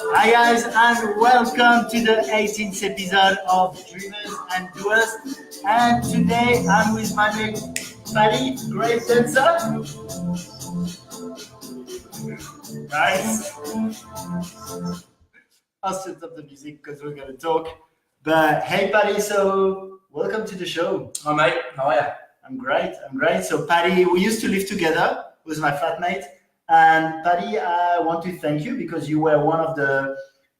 Hi guys, and welcome to the 18th episode of Dreamers and Doers. And today I'm with my mate Paddy, great dancer. Nice. I'll set up the music because we're gonna talk. But hey Paddy, so welcome to the show. Hi mate, how are you? I'm great. So Paddy, we used to live together with my flatmate. And Paddy, I want to thank you because you were one of the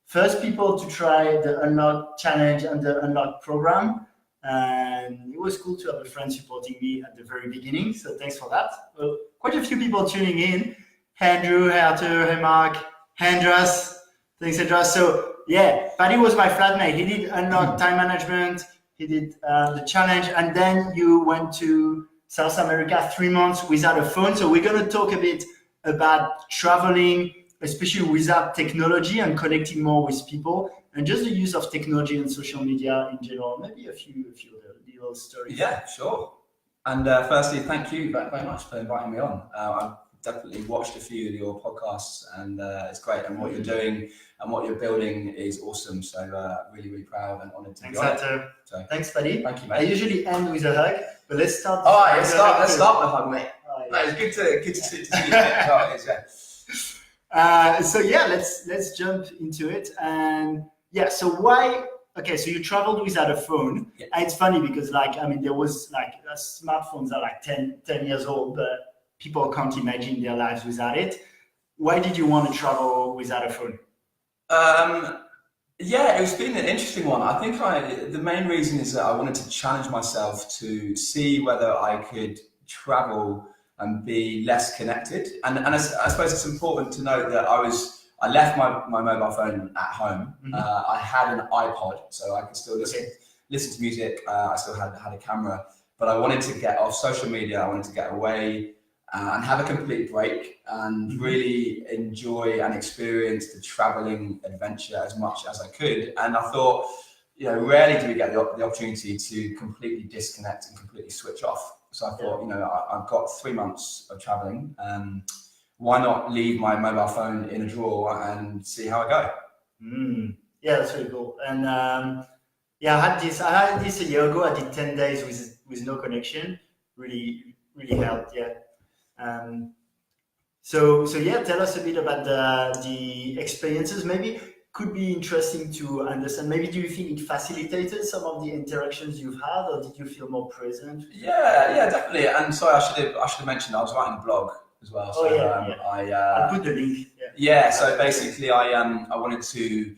first people to try the Unlockt challenge and the Unlockt program. And it was cool to have a friend supporting me at the very beginning. So thanks for that. Well, quite a few people tuning in. Hey Andrew, hey Arthur, hey Mark, hey Andras. Thanks Andras. So yeah, Paddy was my flatmate. He did Unlockt time management. He did the challenge. And then you went to South America 3 months without a phone. So we're going to talk a bit about traveling, especially without technology and connecting more with people, and just the use of technology and social media in general. Maybe a few little stories. Yeah, sure. And firstly, thank you very much for inviting me on. I've definitely watched a few of your podcasts, and it's great. And what you're doing and what you're building is awesome. So really, really proud and honoured to be on it. So, thanks, Paddy. Thank you, mate. I usually end with a hug, but let's start. All right, let's start with a hug, mate. Yeah. No, it's good to see you. So yeah, let's jump into it. And yeah, so why? Okay, so you traveled without a phone. Yeah. And it's funny because there was smartphones are like 10 years old, but people can't imagine their lives without it. Why did you want to travel without a phone? Yeah, it's been an interesting one. I think the main reason is that I wanted to challenge myself to see whether I could travel and be less connected. And I suppose it's important to note that I left my mobile phone at home. Mm-hmm. I had an iPod, so I could still listen to music. I still had a camera, but I wanted to get off social media. I wanted to get away and have a complete break and really enjoy and experience the traveling adventure as much as I could. And I thought, rarely do we get the opportunity to completely disconnect and completely switch off. So I thought, I've got 3 months of traveling. Why not leave my mobile phone in a drawer and see how I go? Yeah, that's really cool. And I had this a year ago. I did 10 days with no connection. Really, really helped. Yeah. So yeah, tell us a bit about the experiences. Maybe could be interesting to understand. Maybe do you think it facilitated some of the interactions you've had, or did you feel more present? Yeah, definitely. And sorry, I should have mentioned I was writing a blog as well. So I'll put the link. Yeah. So basically, I wanted to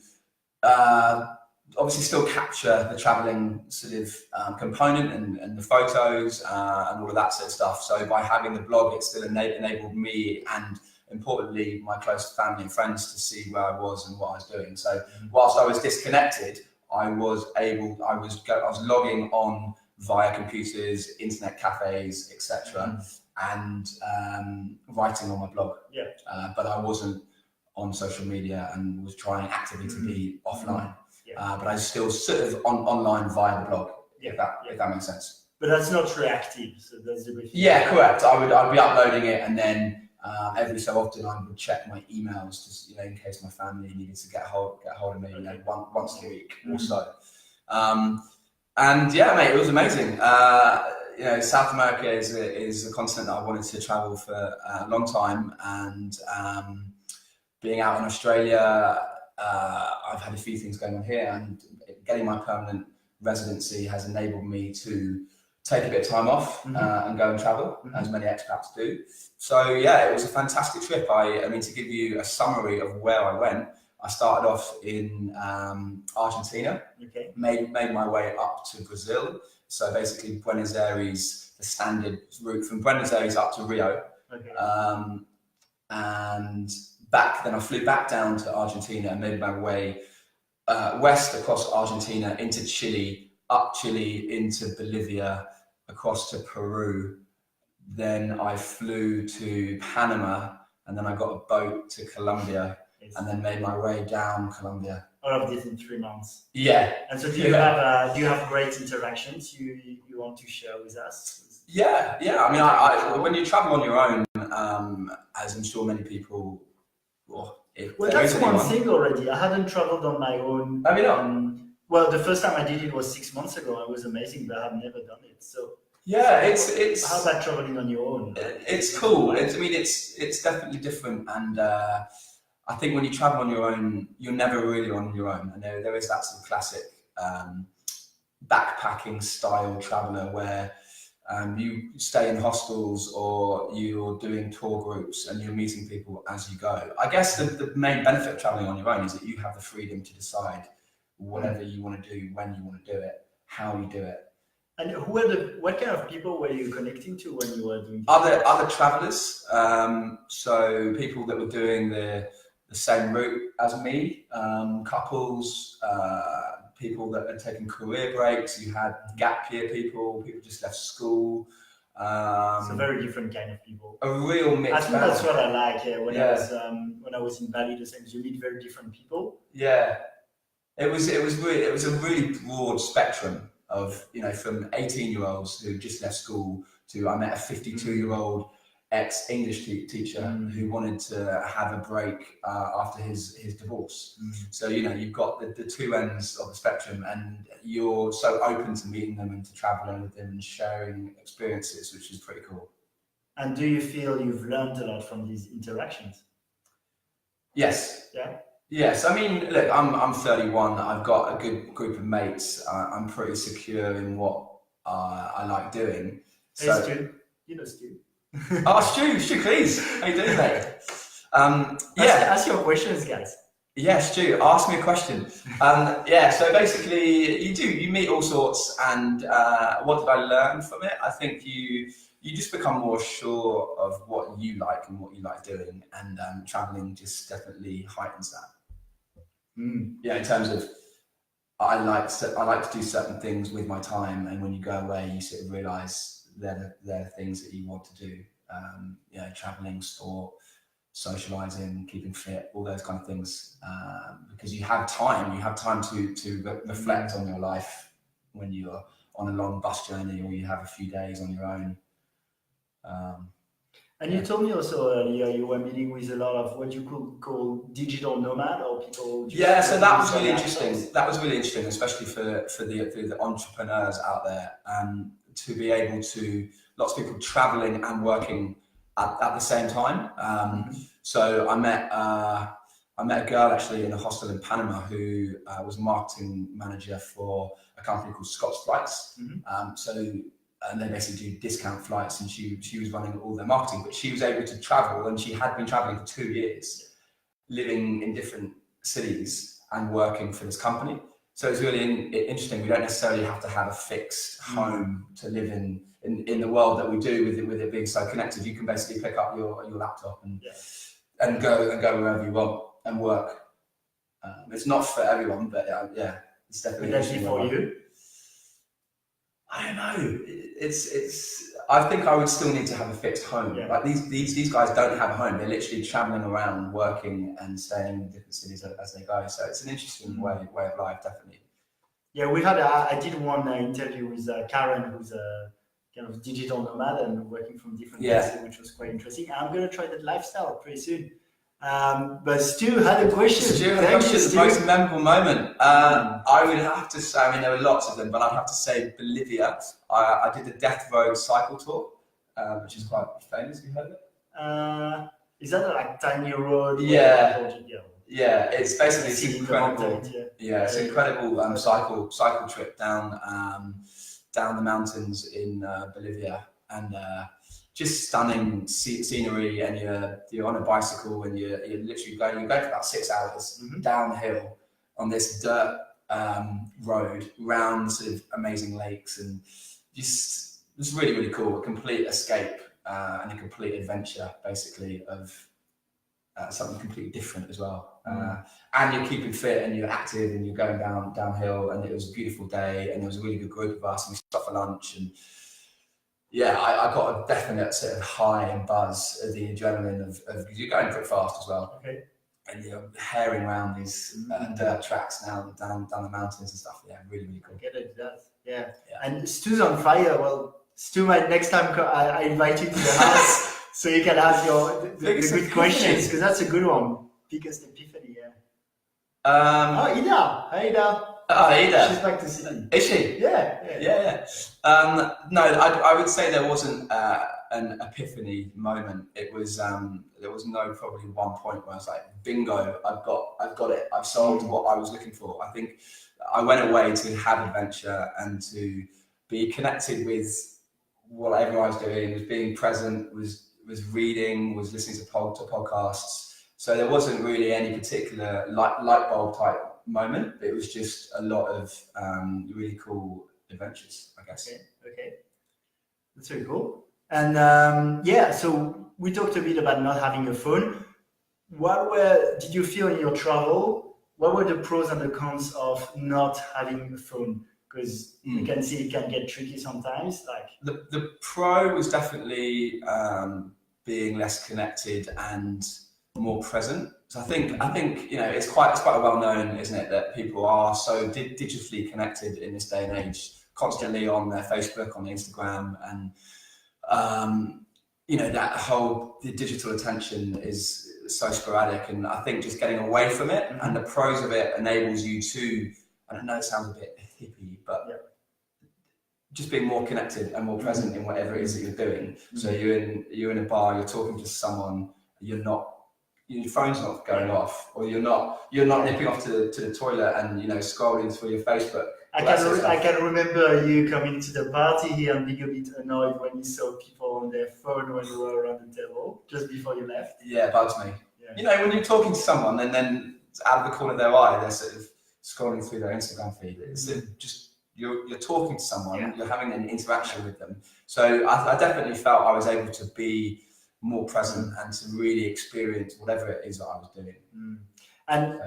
obviously still capture the traveling sort of component and the photos and all of that sort of stuff. So by having the blog, it still enabled me and importantly my close family and friends to see where I was and what I was doing. So whilst I was disconnected, I was logging on via computers, internet cafes, etc., and writing on my blog. But I wasn't on social media and was trying actively to be offline. But I was still sort of online via the blog. If that makes sense. But that's not reactive. So that's the difference. Yeah, correct. I'd be uploading it, and then every so often I would check my emails, just in case my family needed to get hold of me, once a week or so. And yeah, mate, it was amazing. South America is a continent that I wanted to travel for a long time, and being out in Australia, I've had a few things going on here, and getting my permanent residency has enabled me to take a bit of time off and go and travel, as many expats do. So yeah, it was a fantastic trip. I mean, to give you a summary of where I went, I started off in Argentina, made my way up to Brazil. So basically Buenos Aires, the standard route from Buenos Aires up to Rio. And then I flew back down to Argentina and made my way west across Argentina into Chile, up Chile into Bolivia, across to Peru. Then I flew to Panama, and then I got a boat to Colombia, and then made my way down Colombia. All of this in 3 months. Yeah. And so do you have great interactions you want to share with us? Yeah. I mean, I when you travel on your own, as I'm sure many people, or Well, that's one thing already. I hadn't traveled on my own. I mean, well, the first time I did it was 6 months ago. It was amazing, but I've never done it. So yeah, it's how about traveling on your own? It's cool. It's definitely different, and I think when you travel on your own, you're never really on your own. And there is that sort of classic backpacking style traveler where you stay in hostels or you're doing tour groups and you're meeting people as you go. I guess the main benefit of traveling on your own is that you have the freedom to decide whatever you want to do, when you want to do it, how you do it. And what kind of people were you connecting to when you were doing other travelers? So people that were doing the same route as me, couples, people that had taken career breaks. You had gap year people just left school. So very different kind of people. A real mix. I think that's what I like. Yeah, when I was in Bali, the same. You meet very different people. Yeah, it was a really broad spectrum of, from 18-year-olds who just left school to I met a 52-year-old ex-English teacher who wanted to have a break after his divorce. So you've got the two ends of the spectrum, and you're so open to meeting them and to traveling with them and sharing experiences, which is pretty cool. And do you feel you've learned a lot from these interactions? Yes. Yeah. Yes, I mean, look, I'm 31. I've got a good group of mates. I'm pretty secure in what I like doing. Hey, So, Stu. You know Stu. Oh, Stu, please. How you doing, mate? Ask your questions, guys. Yeah, Stu, ask me a question. So basically, you meet all sorts, and what did I learn from it? I think you just become more sure of what you like and what you like doing, and traveling just definitely heightens that. Yeah, in terms of I like to do certain things with my time, and when you go away, you sort of realise they're the things that you want to do. Traveling, sport, socializing, keeping fit, all those kind of things, because you have time to reflect on your life when you're on a long bus journey or you have a few days on your own. And you told me also earlier you were meeting with a lot of what you could call digital nomad or people. So that was really interesting. That was really interesting, especially for the entrepreneurs out there, to be able to, lots of people traveling and working at the same time. So I met a girl actually in a hostel in Panama who was a marketing manager for a company called Scott's Flights. And they basically do discount flights, and she was running all their marketing, but she was able to travel, and she had been traveling for 2 years, living in different cities and working for this company. So it's really interesting. We don't necessarily have to have a fixed home to live in the world that we do with it being so connected. You can basically pick up your laptop and go wherever you want and work. It's not for everyone, but it's definitely. Would that be for you? I don't know. I think I would still need to have a fixed home. Yeah. Like these guys don't have a home. They're literally traveling around, working and staying in different cities as they go. So it's an interesting way of life, definitely. Yeah, I did one interview with Karen, who's a kind of digital nomad and working from different places, which was quite interesting. I'm going to try that lifestyle pretty soon. But Stu had a question. The most memorable moment. I would have to say, I mean, there were lots of them, but I'd have to say Bolivia. I did the Death Road cycle tour, which is quite famous. Have you heard of it? Is that like tiny road? Yeah, it's basically it's incredible. It's an incredible cycle trip down the mountains in Bolivia, and just stunning scenery, and you're on a bicycle, and you're literally going for about 6 hours downhill on this dirt road around sort of amazing lakes, and just it's really, really cool. A complete escape and a complete adventure, basically, of something completely different as well. And you're keeping fit and you're active and you're going downhill, and it was a beautiful day, and there was a really good group of us, and we stopped for lunch, and I got a definite sort of high and buzz of the adrenaline of you're going pretty fast as well. Okay. And you're herring around these dirt tracks now down the mountains and stuff. Yeah, really, really cool. Get it, yeah. And Stu's on fire. Well, Stu, next time I invite you to the house so you can ask the good questions, because that's a good one. biggest epiphany? Yeah. Um, Ida. Ida. She's back to Sydney. Is she? Yeah. No, I would say there wasn't an epiphany moment. It was there was no probably one point where I was like, bingo, I've got it. I've solved what I was looking for. I think I went away to have adventure and to be connected with whatever I was doing, was being present, was reading, was listening to podcasts. So there wasn't really any particular light bulb type moment. It was just a lot of really cool adventures, I guess. Okay. That's very cool. And so we talked a bit about not having a phone. Did you feel in your travel, what were the pros and the cons of not having a phone? Because you can see it can get tricky sometimes. Like the pro was definitely being less connected and more present. So I think it's quite well known, isn't it, that people are so digitally connected in this day and age, constantly on their Facebook, on Instagram, and that whole the digital attention is so sporadic. And I think just getting away from it and the pros of it enables you to, and I know it sounds a bit hippie, but just being more connected and more present in whatever it is that you're doing. So you're in a bar, you're talking to someone, your phone's not going off, or you're not nipping off to the toilet and scrolling through your Facebook. I can remember you coming to the party here and being a bit annoyed when you saw people on their phone when you were around the table just before you left. Yeah, it bugs me. Yeah. When you're talking to someone and then out of the corner of their eye they're sort of scrolling through their Instagram feed. It's just you're talking to someone, you're having an interaction with them. So I definitely felt I was able to be more present and to really experience whatever it is that I was doing. And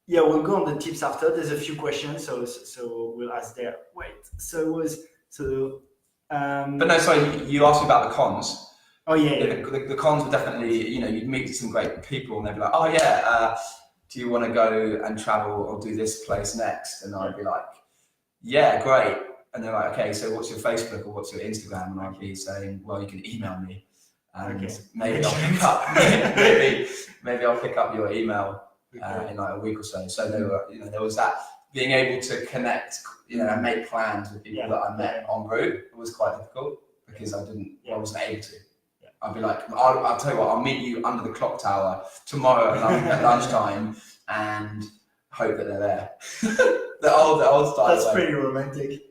we'll go on the tips after. There's a few questions, so we'll ask there. But no, sorry, you asked me about the cons. Oh yeah. The cons were definitely, you'd meet some great people and they'd be like, oh yeah, do you want to go and travel or do this place next? And I'd be like, yeah, great. And they're like, okay, so what's your Facebook or what's your Instagram? And I'd be saying, well, you can email me. And maybe I'll pick up. maybe I'll pick up your email in like a week or so. So there was that being able to connect, and make plans with people that I met en route. It was quite difficult because I wasn't able to. I'd be like, I'll tell you what, I'll meet you under the clock tower tomorrow at lunchtime and hope that they're there. the old style. That's pretty romantic.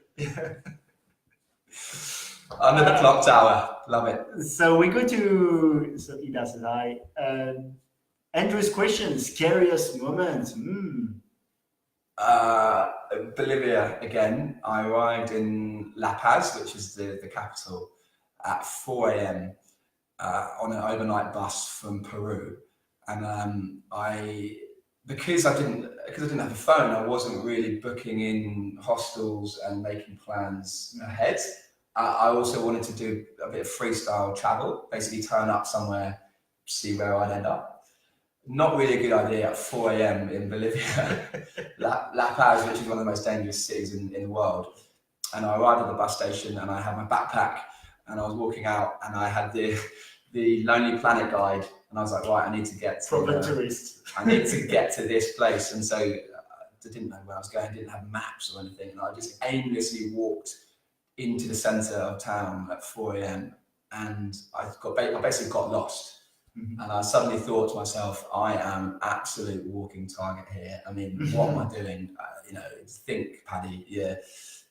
Under the clock tower, love it. So we go to Ida says hi. Andrew's question: scariest moment. Bolivia again. I arrived in La Paz, which is the capital, at 4 a.m. On an overnight bus from Peru, and because I didn't have a phone, I wasn't really booking in hostels and making plans ahead. I also wanted to do a bit of freestyle travel, basically turn up somewhere, see where I'd end up. Not really a good idea at 4 a.m. in Bolivia, La Paz, which is one of the most dangerous cities in the world. And I arrived at the bus station and I had my backpack and I was walking out and I had the Lonely Planet guide and I was like, right, I need to get to this place. And so I didn't know where I was going, didn't have maps or anything. And I just aimlessly walked into the center of town at 4 a.m. and I basically got lost. And I suddenly thought to myself, I am absolute walking target here. I mean, what am I doing? Think, Paddy, you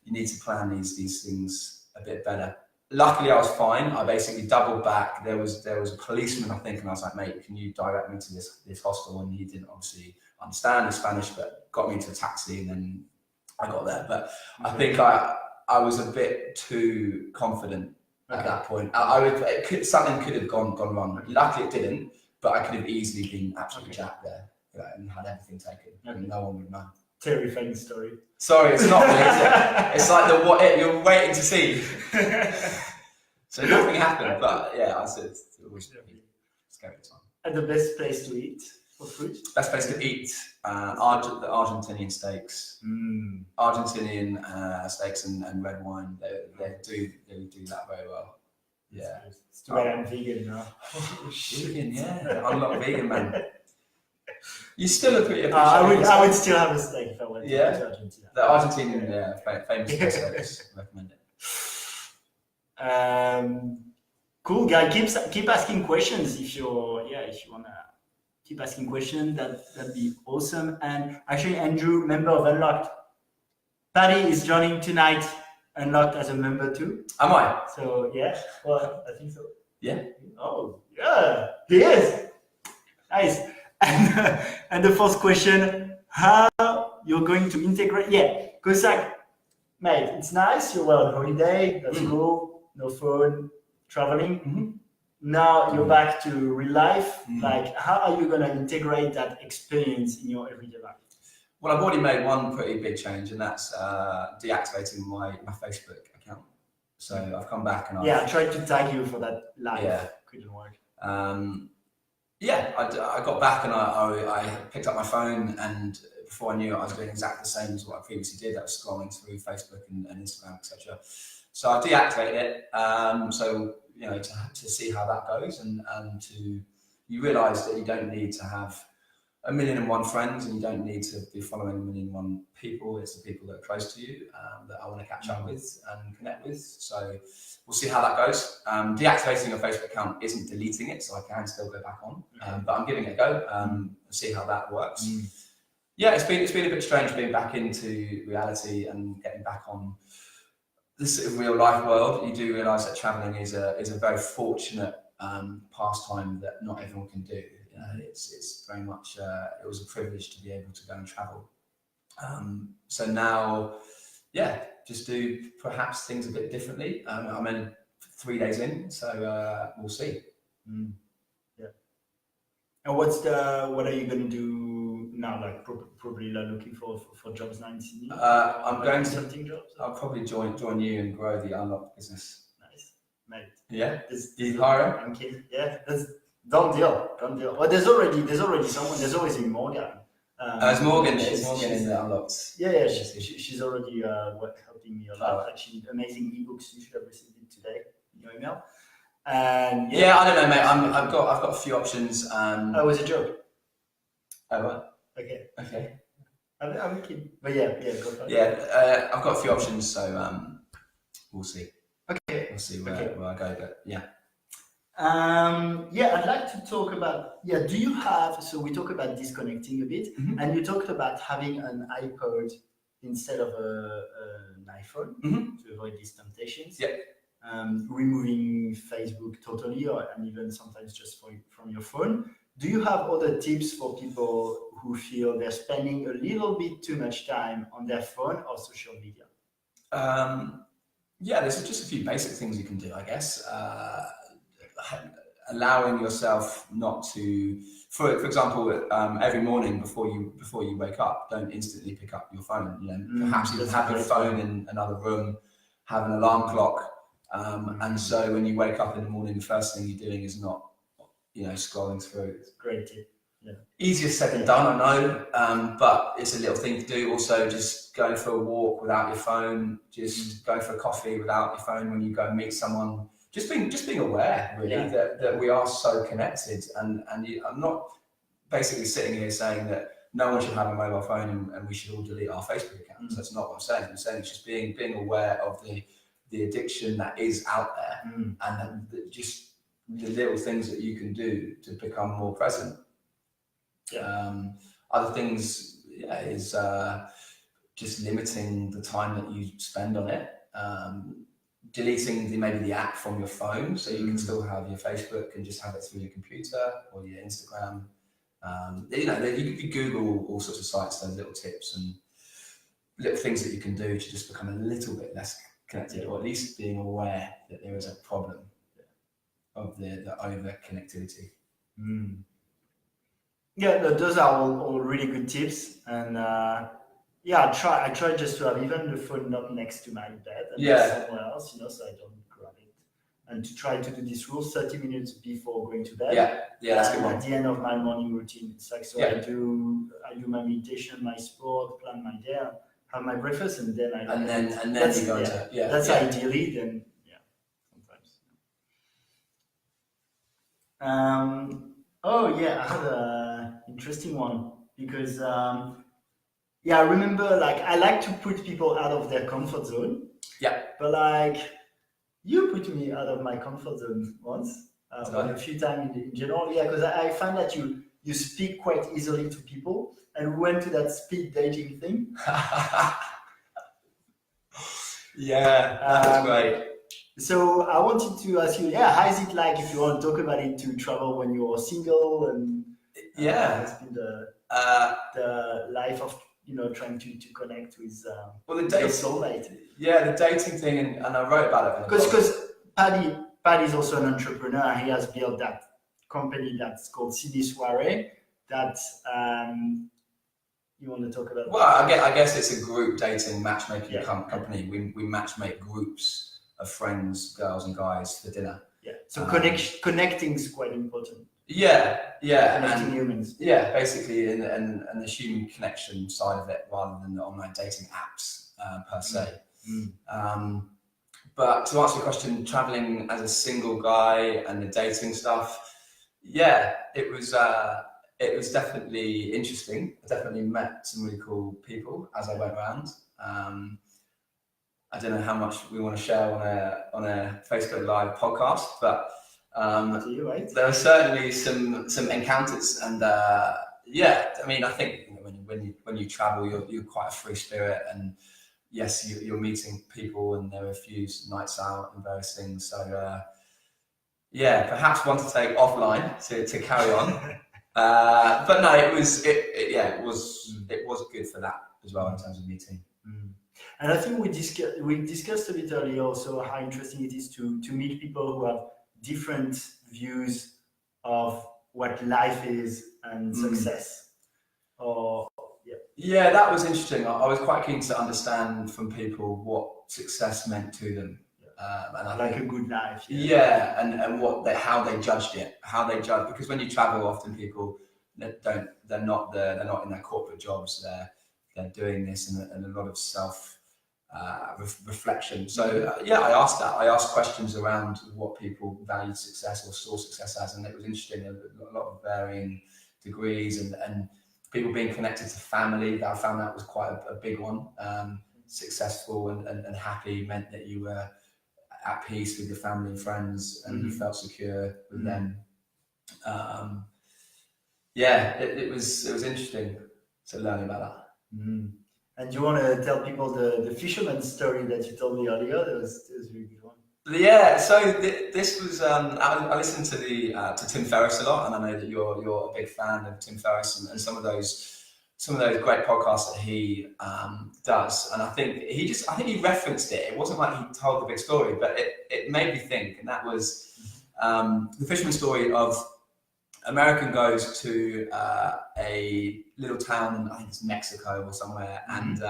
need to plan these things a bit better. Luckily, I was fine. I basically doubled back. There was a policeman, I think, and I was like, mate, can you direct me to this hostel? And he didn't obviously understand the Spanish, but got me into a taxi and then I got there. But I think I was a bit too confident at that point. Something could have gone wrong. Luckily, it didn't, but I could have easily been absolutely jacked there and had everything taken. And no one would know. Terrifying story. Sorry, it's not really, is it? It's like you're waiting to see. So nothing happened, but I said it was scary time. And the best place to eat for food? Best place to eat, the Argentinian steaks. Argentinian steaks and red wine. They do that very well. Yeah. It's too bad I'm vegan now. Vegan, yeah. Unlockt vegan, man. You still appreciate I would still have a steak if I went to Argentina. The Argentinian famous steaks, recommend it. Cool, guy. Keep asking questions if you wanna keep asking questions. That'd be awesome. And actually, Andrew, member of Unlocked, Paddy is joining tonight. Unlocked as a member too. Am I? So yeah, well, I think so. Yeah. Oh yeah, he is. Nice. And the first question: how you're going to integrate? Yeah, because like, mate, it's nice. You're on holiday. That's cool. No phone, traveling. Now you're back to real life. Like, how are you gonna integrate that experience in your everyday life? Well, I've already made one pretty big change, and that's deactivating my Facebook account. So I've come back and I tried to tag you for that live. Yeah. Couldn't work. I got back and I picked up my phone, and before I knew it, I was doing exactly the same as what I previously did. I was scrolling through Facebook and Instagram, etc. So I deactivated it. So to see how that goes, and you realise that you don't need to have 1,000,001 friends, and you don't need to be following 1,000,001 people. It's the people that are close to you that I want to catch up with and connect with. So we'll see how that goes. Deactivating a Facebook account isn't deleting it, so I can still go back on, but I'm giving it a go and see how that works. Yeah, it's been a bit strange being back into reality and getting back on this sort of real life world. You do realise that travelling is a very fortunate pastime that not everyone can do. It's very much it was a privilege to be able to go and travel. So now, just do perhaps things a bit differently. I'm in 3 days in, so we'll see. Yeah. And what are you going to do now? Like probably looking for jobs now in Sydney. I'm going to something jobs. I'll probably join you and grow the Unlockt business. Nice, mate. Yeah. You hiring? I'm kidding. Yeah. That's done deal. Well, there's already someone. There's always been Morgan. It's Morgan in the Unlocked. Yeah. She's already helping me a lot. Actually, amazing ebooks. You should have received it today in your email. And I don't know, mate. I've got a few options. It was a joke. Oh, right. Okay. I'm kidding. But go for it. Yeah, I've got a few options, so we'll see. Okay. We'll see where I go, but yeah. I'd like to talk about, do you have, so we talk about disconnecting a bit, and you talked about having an iPod instead of an iPhone to avoid these temptations. Yeah. Removing Facebook totally, and even sometimes just from your phone. Do you have other tips for people who feel they're spending a little bit too much time on their phone or social media? There's just a few basic things you can do, I guess. Allowing yourself not to, for example, every morning before you wake up, don't instantly pick up your phone. Perhaps you can have your phone in another room, have an alarm clock, and so when you wake up in the morning, the first thing you're doing is not, scrolling through. Great tip. Yeah. Easier said than done, I know, but it's a little thing to do. Also, just going for a walk without your phone, just going for a coffee without your phone when you go and meet someone. Just being aware, really, that we are so connected, and I'm not basically sitting here saying that no one should have a mobile phone and we should all delete our Facebook accounts. That's not what I'm saying. I'm saying it's just being aware of the addiction that is out there, and just the little things that you can do to become more present. Other things is just limiting the time that you spend on it. Deleting maybe the app from your phone, so you can still have your Facebook and just have it through your computer or your Instagram. You Google all sorts of sites, those little tips and little things that you can do to just become a little bit less connected, or at least being aware that there is a problem of the over connectivity. Those are all really good tips, and I try just to have even the phone not next to my bed and somewhere else, so I don't grab it, and to try to do this rule 30 minutes before going to bed. That's a good one. At the end of my morning routine, it's like I do my meditation, my sport, plan my day, have my breakfast, and then you go into that's ideally then sometimes. I had interesting one because I remember like I like to put people out of their comfort zone. Yeah. But like you put me out of my comfort zone once, but a few times in general. Yeah, because I find that you speak quite easily to people, and we went to that speed dating thing. Yeah, that's great. So I wanted to ask you, how is it like if you want to talk about it to travel when you're single and it's been the life of trying to connect with your soulmate. Yeah, the dating thing, and I wrote about it because Paddy is also an entrepreneur. He has built that company that's called CD Soiree. That you want to talk about? Well, I guess it's a group dating matchmaking company. We matchmake groups of friends, girls and guys for dinner. Yeah. So connecting is quite important. Yeah. Connecting humans. Yeah, basically, and the human connection side of it rather than the online dating apps per se. But to answer your question, traveling as a single guy and the dating stuff, it was definitely interesting. I definitely met some really cool people as I went around. I don't know how much we want to share on a Facebook Live podcast, but there were certainly some encounters, and I mean, I think when you travel, you're quite a free spirit, and yes, you're meeting people, and there are a few nights out and various things. So perhaps one to take offline to carry on. But no, it was good for that as well in terms of meeting. And I think we discussed a bit earlier also how interesting it is to meet people who have different views of what life is and success. Yeah, that was interesting. I was quite keen to understand from people what success meant to them. And I think, a good life. And how they judged it, because when you travel, often people they're not in their corporate jobs. They're doing this and a lot of self reflection. So I asked that. I asked questions around what people valued success or saw success as, and it was interesting. A lot of varying degrees and people being connected to family. I found that was quite a big one. Successful and happy meant that you were at peace with your family and friends, and you felt secure with them. It was interesting to learn about that. And you want to tell people the fisherman story that you told me earlier? That was a really good one. Yeah, so this was I listened to Tim Ferriss a lot, and I know that you're a big fan of Tim Ferriss and some of those great podcasts that he does. And I think he referenced it. It wasn't like he told the big story, but it made me think, and that was the fisherman story of American goes to a little town, I think it's Mexico or somewhere, and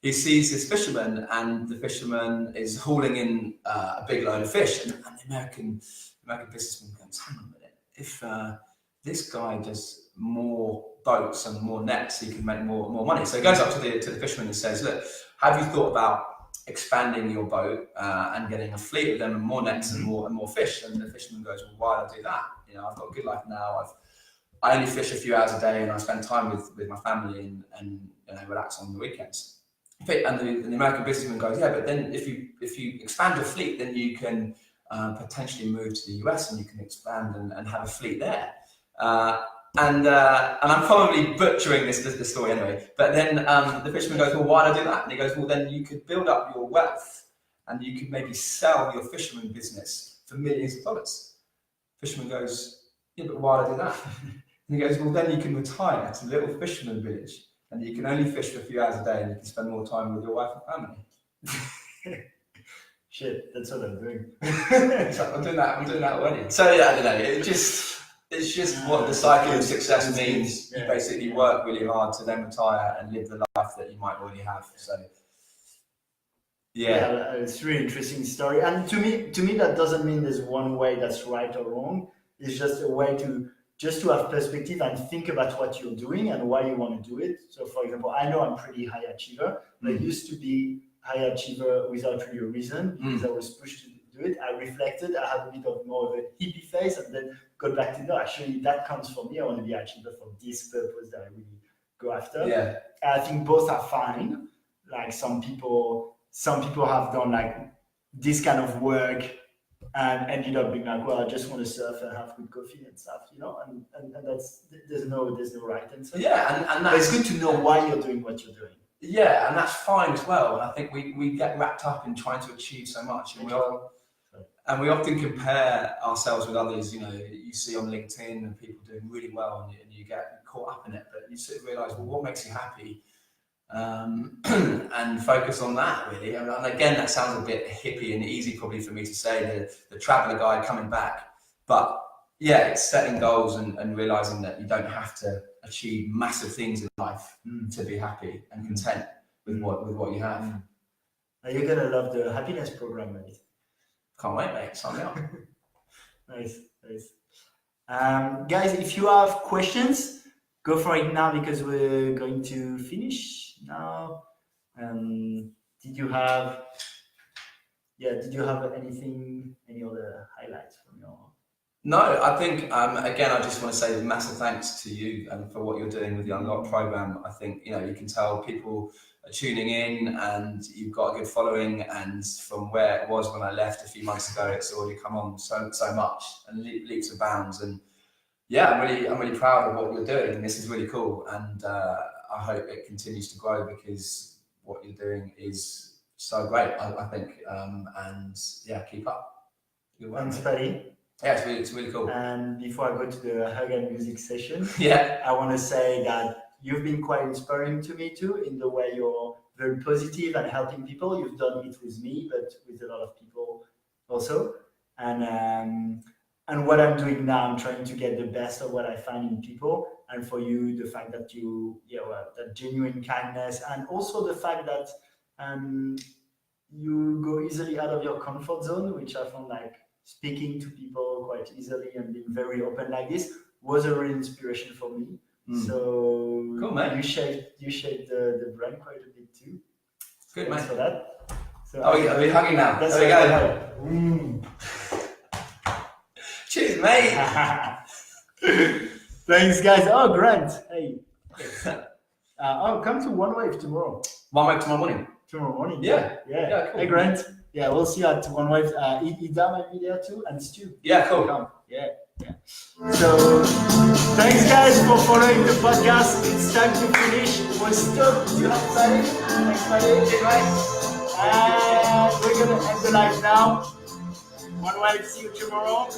he sees this fisherman, and the fisherman is hauling in a big load of fish, and the American businessman goes, hang on a minute, if this guy does more boats and more nets, he can make more money. So he goes up to the fisherman and says, look, have you thought about expanding your boat and getting a fleet of them and more nets and more fish? And the fisherman goes, well, why do I do that? I've got a good life now. I only fish a few hours a day, and I spend time with my family and relax on the weekends. And the American businessman goes, yeah, but then if you expand your fleet, then you can potentially move to the US and you can expand and have a fleet there. And I'm probably butchering this story anyway. But then the fisherman goes, well, why do I do that? And he goes, well, then you could build up your wealth, and you could maybe sell your fisherman business for millions of dollars. Fisherman goes, yeah, but why do I do that? And he goes, well, then you can retire to a little fisherman village, and you can only fish for a few hours a day, and you can spend more time with your wife and family. Shit, that's what I'm doing. So I'm doing that already. So yeah, I don't know. It's just what the cycle of success means. You basically work really hard to then retire and live the life that you might already have. So yeah, it's a really interesting story. And to me, that doesn't mean there's one way that's right or wrong. It's just a way to have perspective and think about what you're doing and why you want to do it. So, for example, I know I'm pretty high achiever. I used to be high achiever without really a reason, because I was pushed do it. I reflected. I had a bit of more of a hippie face, and then got back to no. Actually, that comes from me. I want to be achiever for this purpose that I really go after. Yeah. I think both are fine. Like some people have done like this kind of work and ended up being like, well, I just want to surf and have good coffee and stuff, and that's there's no right answer. Yeah, and but it's good to know why you're doing what you're doing. Yeah, and that's fine as well. And I think we get wrapped up in trying to achieve so much, and we often compare ourselves with others. You see on LinkedIn and people doing really well, and you get caught up in it. But you sort of realise, well, what makes you happy? And focus on that really. And again, that sounds a bit hippie and easy probably for me to say, the traveller guide coming back, but yeah, it's setting goals and realizing that you don't have to achieve massive things in life to be happy and content with what you have. You're gonna love the happiness program, mate. Can't wait, mate. Sign me up. Nice. Guys, if you have questions, go for it now because we're going to finish now. Did you have anything, any other highlights from your? No, I think again, I just want to say a massive thanks to you for what you're doing with the Unlocked program. I think you can tell people are tuning in, and you've got a good following. And from where it was when I left a few months ago, it's already come on so much and leaps and bounds. And yeah, I'm really proud of what you're doing. This is really cool, and I hope it continues to grow because what you're doing is so great. I think, and yeah, keep up. Thanks, Paddy. Yeah, it's really cool. And before I go to the hug and music session, yeah, I want to say that you've been quite inspiring to me too, in the way you're very positive and helping people. You've done it with me, but with a lot of people also. And what I'm doing now, I'm trying to get the best of what I find in people. And for you, the fact that that genuine kindness, and also the fact that you go easily out of your comfort zone, which I found like speaking to people quite easily and being very open like this was a real inspiration for me. So cool, man. You shaped the brand quite a bit too. Good, Thanks man. for that. So are we hugging now? There we go. Cheers, mate. Thanks, guys. Oh, Grant. Hey. Come to One Wave tomorrow. One Wave tomorrow morning. Tomorrow morning. Yeah. Cool. Hey, Grant. Yeah, we'll see you at One Wave. Ida might be there too, and Stu. Yeah, cool. Come. Yeah. So, thanks, guys, for following the podcast. It's time to finish. We're stoked to have Paddy. Thanks, Paddy. Cheers, mate. And we're gonna end the live now. One Wave. See you tomorrow.